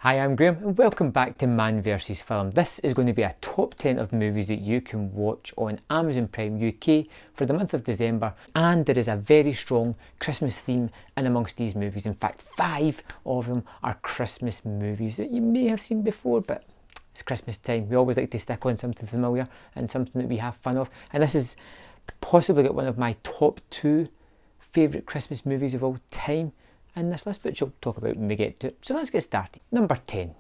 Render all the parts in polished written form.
Hi, I'm Graham and welcome back to Man vs Film. This is going to be a top 10 of movies that you can watch on Amazon Prime UK for the month of December, and there is a very strong Christmas theme in amongst these movies. In fact, 5 of them are Christmas movies that you may have seen before, but it's Christmas time. We always like to stick on something familiar and something that we have fun of, and this is possibly one of my top 2 favourite Christmas movies of all time in this list, which I'll talk about when we get to it. So let's get started. Number 10,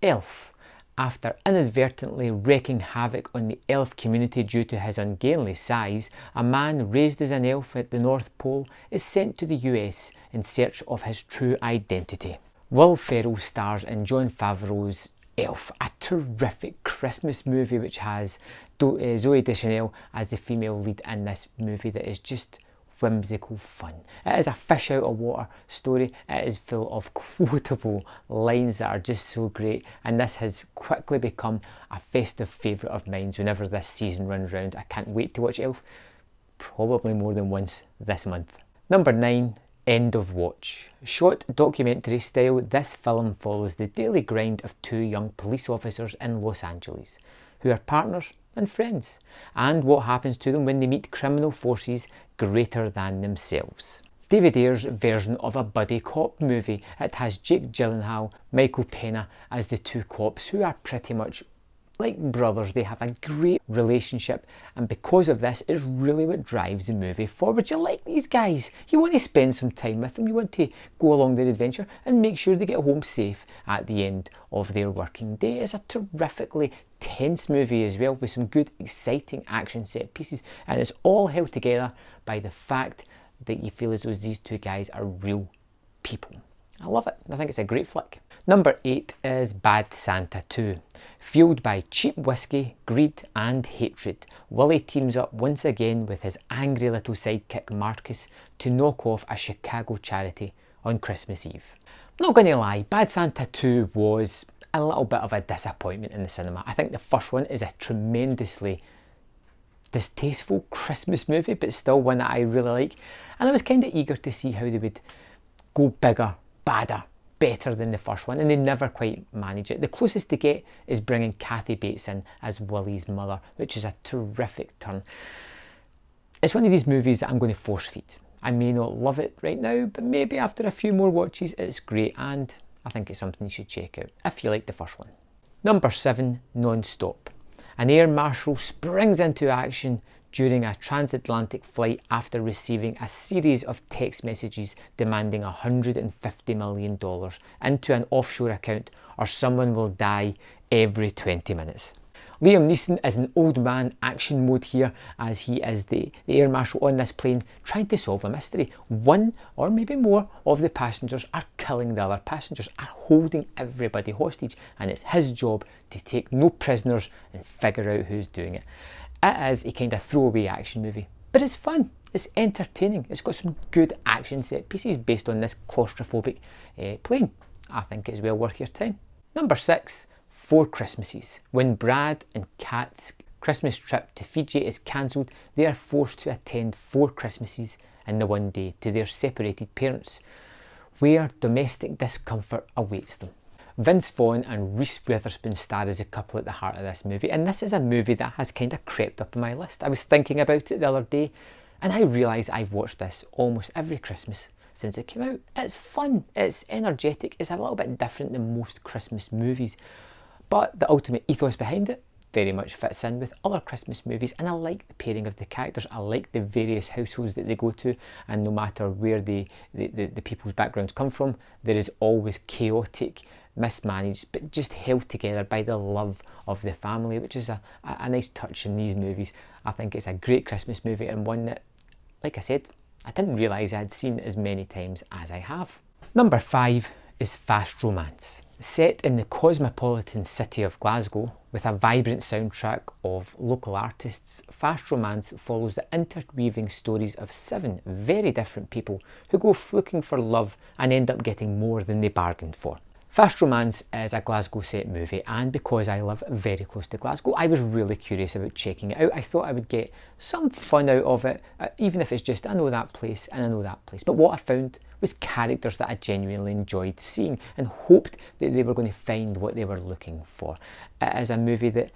Elf. After inadvertently wreaking havoc on the elf community due to his ungainly size, a man raised as an elf at the North Pole is sent to the US in search of his true identity. Will Ferrell stars in Jon Favreau's Elf, a terrific Christmas movie which has Zooey Deschanel as the female lead in this movie that is just whimsical fun. It is a fish out of water story. It is full of quotable lines that are just so great, and this has quickly become a festive favourite of mine whenever this season runs round. I can't wait to watch Elf, probably more than once this month. Number 9, End of Watch. Shot documentary style, this film follows the daily grind of 2 young police officers in Los Angeles who are partners and friends, and what happens to them when they meet criminal forces greater than themselves. David Ayer's version of a buddy cop movie. It has Jake Gyllenhaal, Michael Pena as the 2 cops who are pretty much like brothers. They have a great relationship, and because of this is really what drives the movie forward. You like these guys, you want to spend some time with them, you want to go along their adventure and make sure they get home safe at the end of their working day. It's a terrifically tense movie as well, with some good exciting action set pieces, and it's all held together by the fact that you feel as though these 2 guys are real people. I love it. I think it's a great flick. Number 8 is Bad Santa 2. Fueled by cheap whiskey, greed and hatred, Willie teams up once again with his angry little sidekick Marcus to knock off a Chicago charity on Christmas Eve. I'm not going to lie, Bad Santa 2 was a little bit of a disappointment in the cinema. I think the first one is a tremendously distasteful Christmas movie, but still one that I really like, and I was kind of eager to see how they would go bigger, badder, better than the first one, and they never quite manage it. The closest they get is bringing Kathy Bates in as Willie's mother, which is a terrific turn. It's one of these movies that I'm going to force feed. I may not love it right now, but maybe after a few more watches it's great, and I think it's something you should check out if you like the first one. Number 7, NonStop. An air marshal springs into action during a transatlantic flight after receiving a series of text messages demanding $150 million into an offshore account, or someone will die every 20 minutes. Liam Neeson is in old man action mode here, as he is the air marshal on this plane trying to solve a mystery. One or maybe more of the passengers are killing the other passengers, are holding everybody hostage, and it's his job to take no prisoners and figure out who's doing it. It is a kind of throwaway action movie, but it's fun, it's entertaining, it's got some good action set pieces based on this claustrophobic plane. I think it's well worth your time. Number 6, 4 Christmases. When Brad and Kat's Christmas trip to Fiji is cancelled, they are forced to attend 4 Christmases in the one day to their separated parents, where domestic discomfort awaits them. Vince Vaughn and Reese Witherspoon star as a couple at the heart of this movie, and this is a movie that has kind of crept up on my list. I was thinking about it the other day, and I realised I've watched this almost every Christmas since it came out. It's fun, it's energetic, it's a little bit different than most Christmas movies, but the ultimate ethos behind it very much fits in with other Christmas movies, and I like the pairing of the characters. I like the various households that they go to, and no matter where the people's backgrounds come from, there is always chaotic, mismanaged, but just held together by the love of the family, which is a nice touch in these movies. I think it's a great Christmas movie, and one that, like I said, I didn't realise I had seen as many times as I have. Number 5 is Fast Romance. Set in the cosmopolitan city of Glasgow, with a vibrant soundtrack of local artists, Fast Romance follows the interweaving stories of 7 very different people who go looking for love and end up getting more than they bargained for. Fast Romance is a Glasgow set movie, and because I live very close to Glasgow, I was really curious about checking it out. I thought I would get some fun out of it, even if it's just I know that place and I know that place. But what I found was characters that I genuinely enjoyed seeing and hoped that they were going to find what they were looking for. It is a movie that,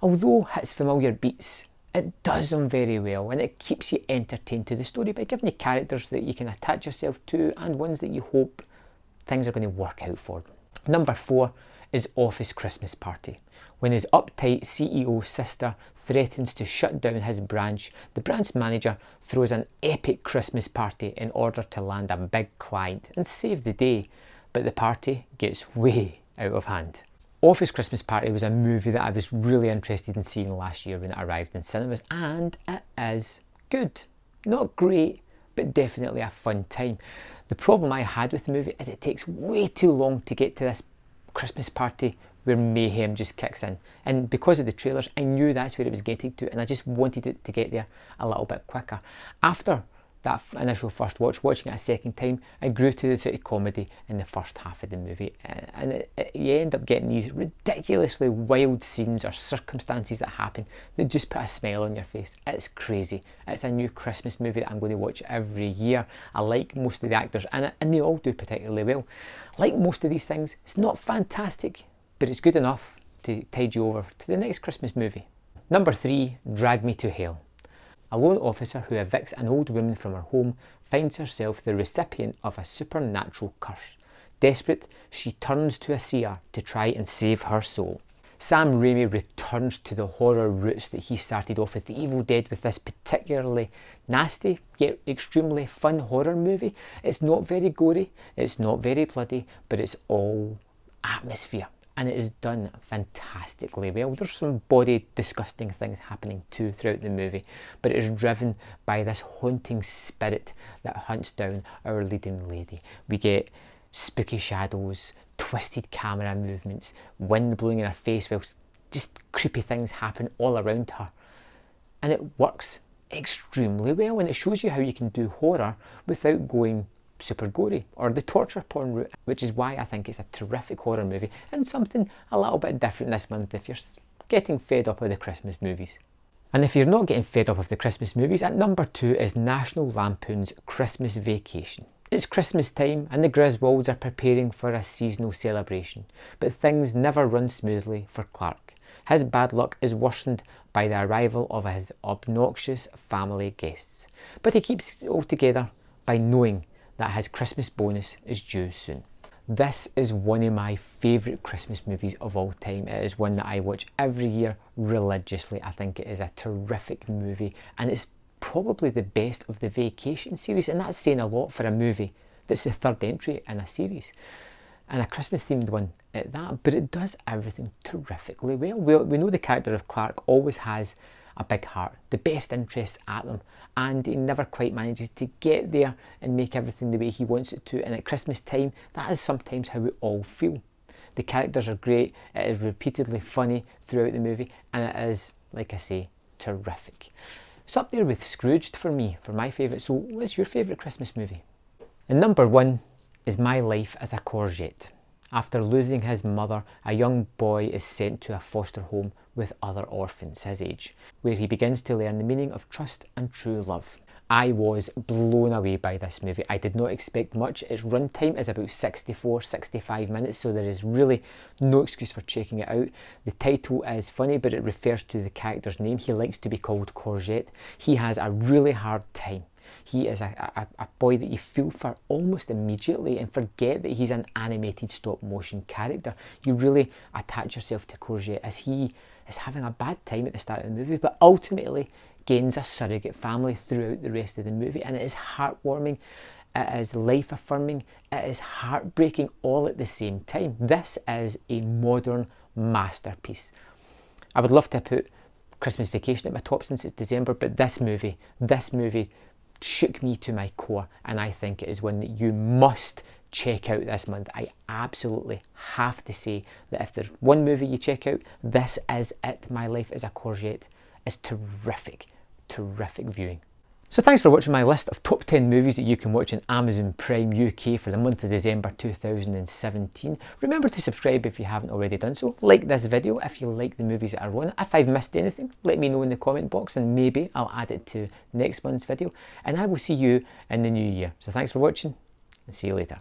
although hits familiar beats, it does them very well, and it keeps you entertained to the story by giving you characters that you can attach yourself to and ones that you hope things are going to work out for them. Number 4 is Office Christmas Party. When his uptight CEO sister threatens to shut down his branch, the branch manager throws an epic Christmas party in order to land a big client and save the day, but the party gets way out of hand. Office Christmas Party was a movie that I was really interested in seeing last year when it arrived in cinemas, and it is good. Not great, but definitely a fun time. The problem I had with the movie is it takes way too long to get to this Christmas party where mayhem just kicks in. And because of the trailers, I knew that's where it was getting to, and I just wanted it to get there a little bit quicker. After that initial first watch, watching it a second time, I grew to the sort of comedy in the first half of the movie, and you end up getting these ridiculously wild scenes or circumstances that happen that just put a smile on your face. It's crazy. It's a new Christmas movie that I'm going to watch every year. I like most of the actors in it, and they all do particularly well. Like most of these things, it's not fantastic, but it's good enough to tide you over to the next Christmas movie. Number 3, Drag Me to Hell. A lone officer who evicts an old woman from her home finds herself the recipient of a supernatural curse. Desperate, she turns to a seer to try and save her soul. Sam Raimi returns to the horror roots that he started off with The Evil Dead with this particularly nasty yet extremely fun horror movie. It's not very gory, it's not very bloody, but it's all atmosphere. And it is done fantastically well. There's some body disgusting things happening too throughout the movie, but it is driven by this haunting spirit that hunts down our leading lady. We get spooky shadows, twisted camera movements, wind blowing in her face whilst just creepy things happen all around her. And it works extremely well, and it shows you how you can do horror without going super gory or the torture porn route, which is why I think it's a terrific horror movie and something a little bit different this month if you're getting fed up with the Christmas movies. And if you're not getting fed up with the Christmas movies, at number 2 is National Lampoon's Christmas Vacation. It's Christmas time and the Griswolds are preparing for a seasonal celebration, but things never run smoothly for Clark. His bad luck is worsened by the arrival of his obnoxious family guests, but he keeps it all together by knowing that his Christmas bonus is due soon. This is one of my favourite Christmas movies of all time. It is one that I watch every year religiously. I think it is a terrific movie, and it's probably the best of the Vacation series, and that's saying a lot for a movie that's the third entry in a series, and a Christmas themed one at that, but it does everything terrifically well. We know the character of Clark always has a big heart, the best interests at them, and he never quite manages to get there and make everything the way he wants it to, and at Christmas time that is sometimes how we all feel. The characters are great, it is repeatedly funny throughout the movie, and it is, like I say, terrific. It's up there with Scrooged for me, for my favourite. So what's your favourite Christmas movie? And number 1 is My Life as a Courgette. After losing his mother, a young boy is sent to a foster home with other orphans his age, where he begins to learn the meaning of trust and true love. I was blown away by this movie. I did not expect much. Its runtime is about 64-65 minutes, so there is really no excuse for checking it out. The title is funny, but it refers to the character's name. He likes to be called Courgette. He has a really hard time. He is a boy that you feel for almost immediately and forget that he's an animated stop motion character. You really attach yourself to Courgette as he is having a bad time at the start of the movie, but ultimately gains a surrogate family throughout the rest of the movie, and it is heartwarming, it is life affirming, it is heartbreaking all at the same time. This is a modern masterpiece. I would love to put Christmas Vacation at my top since it's December, but this movie shook me to my core, and I think it is one that you must check out this month. I absolutely have to say that if there's one movie you check out, this is it. My Life as a Courgette is terrific viewing. So thanks for watching my list of top 10 movies that you can watch on Amazon Prime UK for the month of December 2017. Remember to subscribe if you haven't already done so. Like this video if you like the movies that are on it. If I've missed anything, let me know in the comment box and maybe I'll add it to next month's video. And I will see you in the new year. So thanks for watching and see you later.